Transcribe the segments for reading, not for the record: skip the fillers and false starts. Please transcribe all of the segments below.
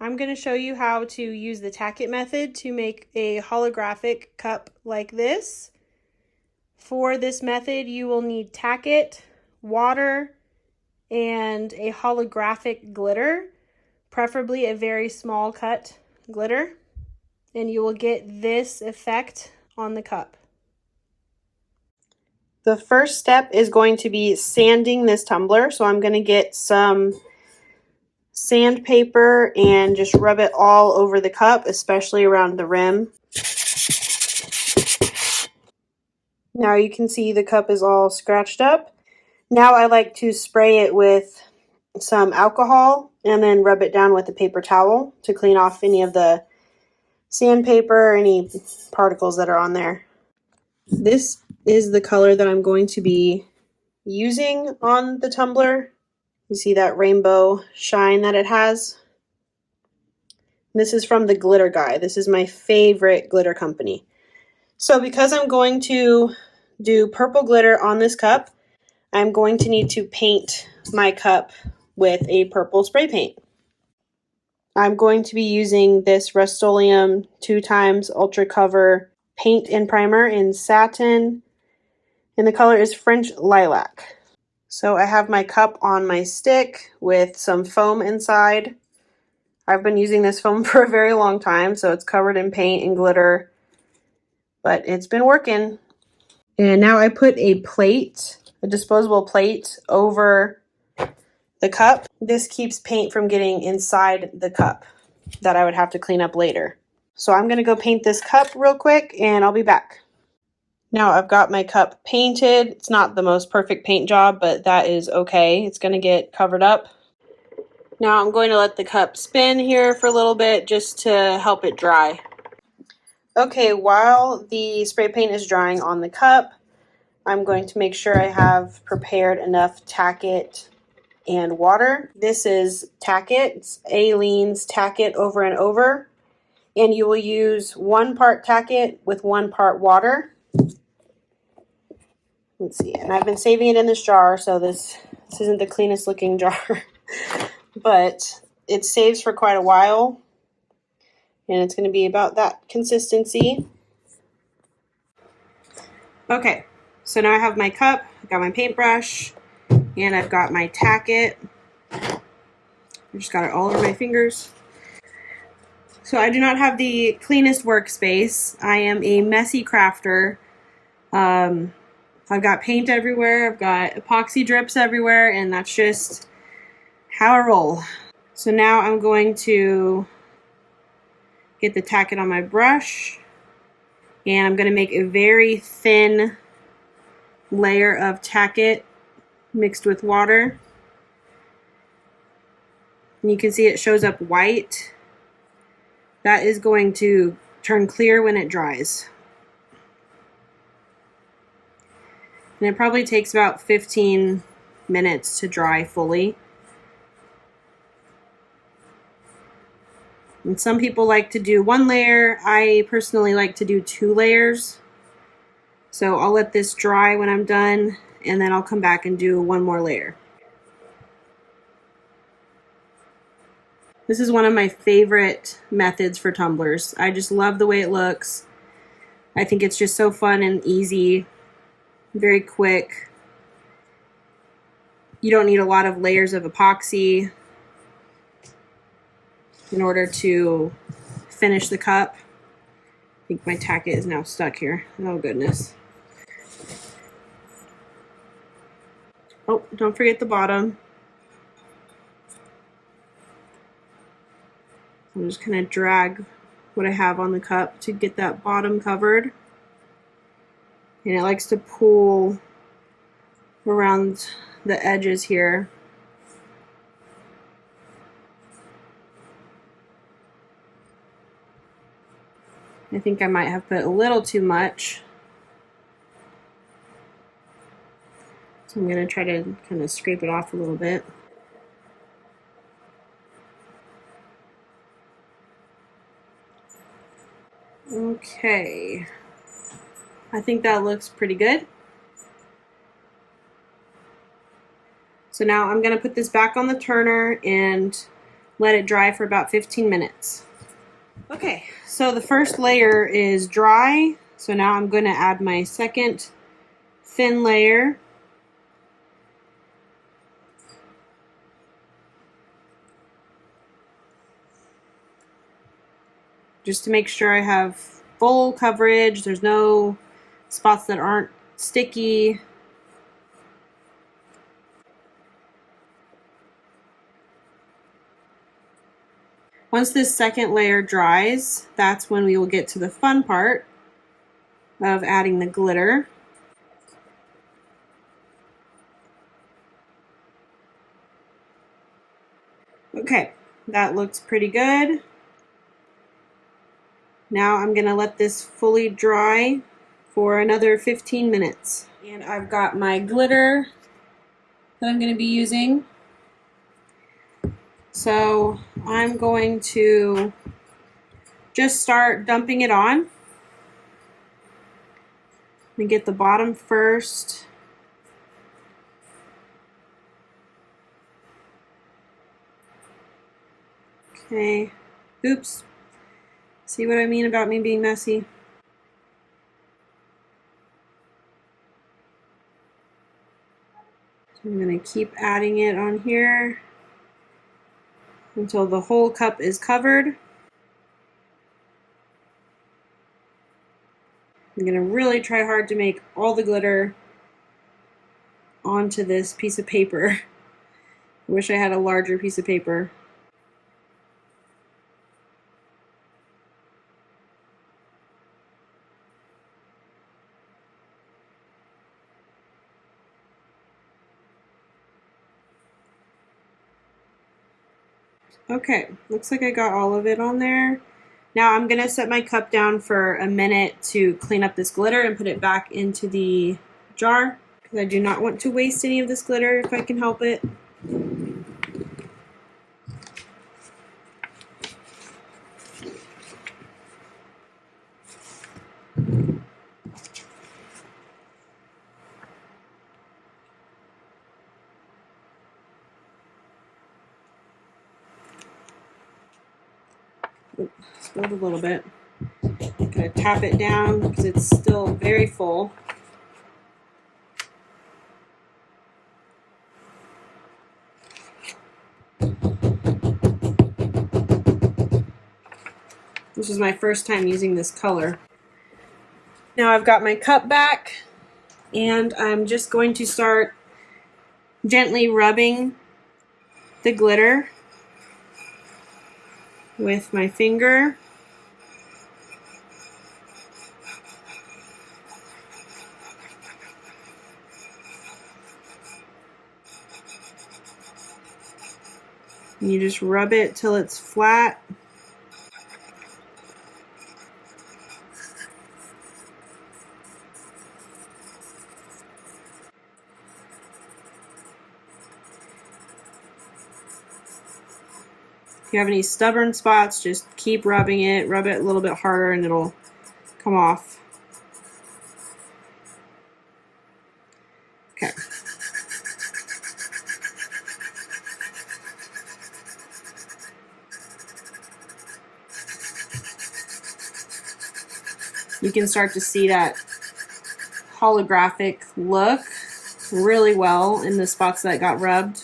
I'm going to show you how to use the Tack-it method to make a holographic cup like this. For this method, you will need Tack-it, water, and a holographic glitter, preferably a very small cut glitter, and you will get this effect on the cup. The first step is going to be sanding this tumbler, so I'm going to get some sandpaper and just rub it all over the cup, especially around the rim. Now you can see the cup is all scratched up. Now I like to spray it with some alcohol and then rub it down with a paper towel to clean off any of the sandpaper, any particles that are on there. This is the color that I'm going to be using on the tumbler. You see that rainbow shine that it has? This is from the Glitter Guy. This is my favorite glitter company. So because I'm going to do purple glitter on this cup, I'm going to need to paint my cup with a purple spray paint. I'm going to be using this Rust-Oleum 2x Ultra Cover paint and primer in satin, and the color is French Lilac. So I have my cup on my stick with some foam inside. I've been using this foam for a very long time, so it's covered in paint and glitter, but it's been working. And now I put a plate, a disposable plate, over the cup. This keeps paint from getting inside the cup that I would have to clean up later. So I'm going to go paint this cup real quick and I'll be back. Now I've got my cup painted. It's not the most perfect paint job, but that is okay. It's going to get covered up. Now I'm going to let the cup spin here for a little bit just to help it dry. Okay, while the spray paint is drying on the cup, I'm going to make sure I have prepared enough Tack-it and water. This is Tack-it. It's Aleene's Tack-it over and over. And you will use 1 part Tack-it with 1 part water. Let's see, and I've been saving it in this jar, so this isn't the cleanest looking jar, but it saves for quite a while, and it's going to be about that consistency. Okay, so now I have my cup, I've got my paintbrush, and I've got my Tack-it. I just got it all over my fingers. So I do not have the cleanest workspace. I am a messy crafter. I've got paint everywhere, I've got epoxy drips everywhere, and that's just how I roll. So now I'm going to get the Tack-it on my brush, and I'm going to make a very thin layer of Tack-it mixed with water. And you can see it shows up white. That is going to turn clear when it dries. And it probably takes about 15 minutes to dry fully. And some people like to do 1 layer. I personally like to do 2 layers. So I'll let this dry when I'm done, and then I'll come back and do 1 more layer. This is one of my favorite methods for tumblers. I just love the way it looks. I think it's just so fun and easy. Very quick. You don't need a lot of layers of epoxy in order to finish the cup. I think my Tack-it is now stuck here. Oh goodness. Oh, don't forget the bottom. I'm just going to drag what I have on the cup to get that bottom covered. And it likes to pull around the edges here. I think I might have put a little too much. So I'm going to try to kind of scrape it off a little bit. Okay. I think that looks pretty good. So now I'm going to put this back on the turner and let it dry for about 15 minutes. Okay, so the first layer is dry, so now I'm going to add my second thin layer. Just to make sure I have full coverage, there's no spots that aren't sticky. Once this second layer dries, that's when we will get to the fun part of adding the glitter. Okay, that looks pretty good. Now I'm going to let this fully dry for another 15 minutes. And I've got my glitter that I'm going to be using. So I'm going to just start dumping it on. And get the bottom first. Okay. Oops. See what I mean about me being messy? So I'm going to keep adding it on here until the whole cup is covered. I'm going to really try hard to make all the glitter onto this piece of paper. I wish I had a larger piece of paper. Okay, looks like I got all of it on there. Now I'm going to set my cup down for a minute to clean up this glitter and put it back into the jar, because I do not want to waste any of this glitter if I can help it. Spilled a little bit. I'm going to tap it down because it's still very full. This is my first time using this color. Now I've got my cup back, and I'm just going to start gently rubbing the glitter with my finger. And you just rub it till it's flat. If you have any stubborn spots, just keep rubbing it. Rub it a little bit harder and it'll come off. Okay. You can start to see that holographic look really well in the spots that got rubbed.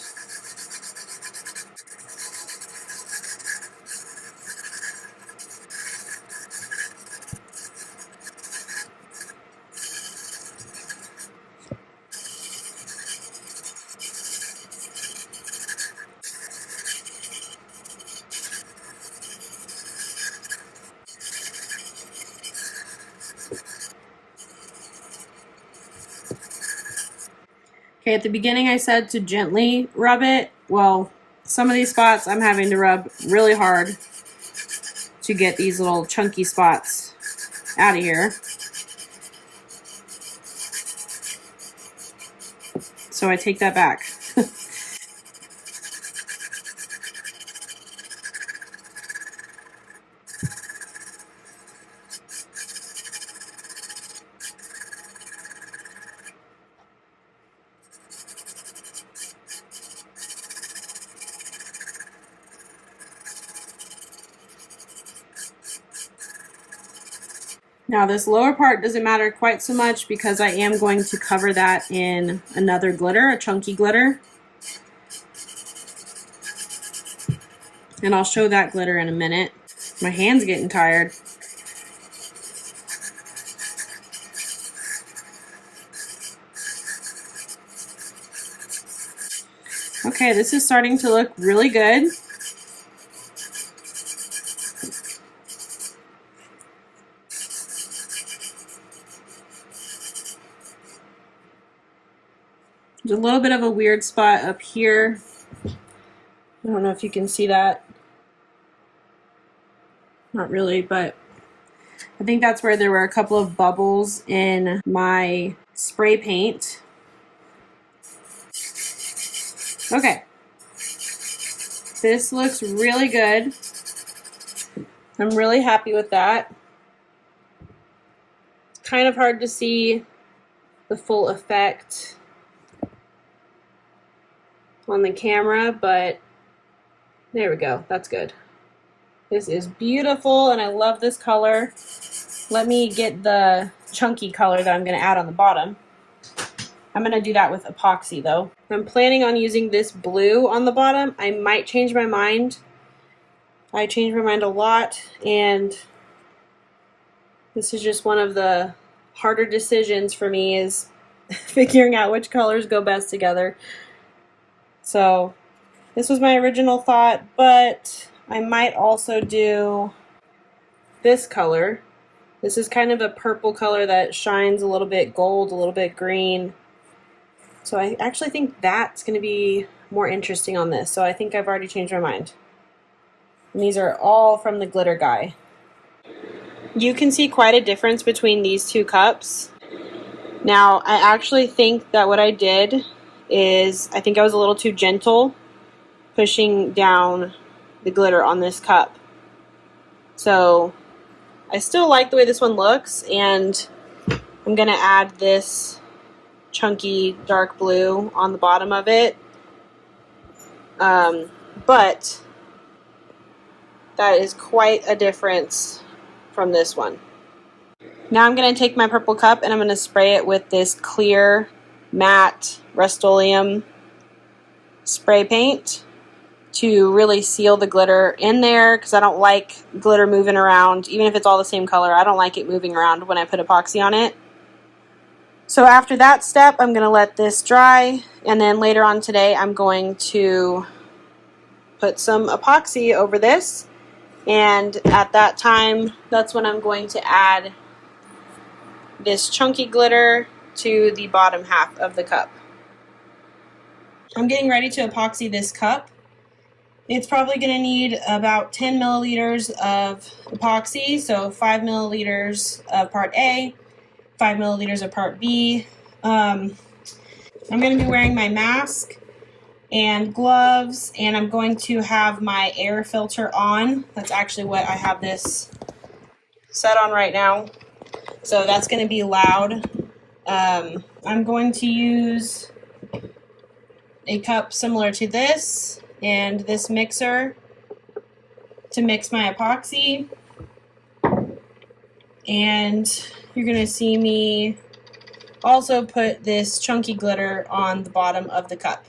Okay, at the beginning I said to gently rub it. Well, some of these spots I'm having to rub really hard to get these little chunky spots out of here. So I take that back. Now this lower part doesn't matter quite so much because I am going to cover that in another glitter, a chunky glitter. And I'll show that glitter in a minute. My hand's getting tired. Okay, this is starting to look really good. There's a little bit of a weird spot up here. I don't know if you can see that. Not really, but I think that's where there were a couple of bubbles in my spray paint. Okay. This looks really good. I'm really happy with that. It's kind of hard to see the full effect on the camera, but there we go. That's good. This is beautiful and I love this color. Let me get the chunky color that I'm going to add on the bottom. I'm going to do that with epoxy though. I'm planning on using this blue on the bottom. I might change my mind. I change my mind a lot, and this is just one of the harder decisions for me, is figuring out which colors go best together. So this was my original thought, but I might also do this color. This is kind of a purple color that shines a little bit gold, a little bit green. So I actually think that's going to be more interesting on this. So I think I've already changed my mind. And these are all from the glitter guy. You can see quite a difference between these two cups. Now, I actually think that what I did is, I think I was a little too gentle pushing down the glitter on this cup. So I still like the way this one looks, and I'm going to add this chunky dark blue on the bottom of it. But that is quite a difference from this one. Now I'm going to take my purple cup and I'm going to spray it with this clear matte Rust-Oleum spray paint to really seal the glitter in there, because I don't like glitter moving around. Even if it's all the same color, I don't like it moving around when I put epoxy on it. So after that step, I'm going to let this dry, and then later on today I'm going to put some epoxy over this, and at that time, that's when I'm going to add this chunky glitter to the bottom half of the cup. I'm getting ready to epoxy this cup. It's probably going to need about 10 milliliters of epoxy, so 5 milliliters of part A, 5 milliliters of part B. I'm going to be wearing my mask and gloves, and I'm going to have my air filter on. That's actually what I have this set on right now, so that's going to be loud. I'm going to use a cup similar to this and this mixer to mix my epoxy, and you're going to see me also put this chunky glitter on the bottom of the cup.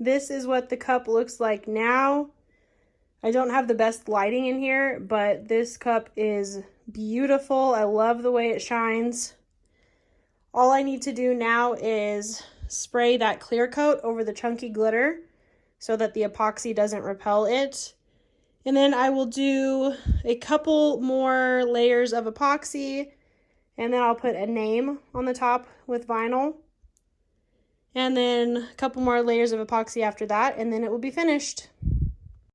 this is what the cup looks like now. I don't have the best lighting in here, but this cup is beautiful. I love the way it shines. All I need to do now is spray that clear coat over the chunky glitter so that the epoxy doesn't repel it. And then I will do a couple more layers of epoxy, and then I'll put a name on the top with vinyl. And then a couple more layers of epoxy after that, and then it will be finished.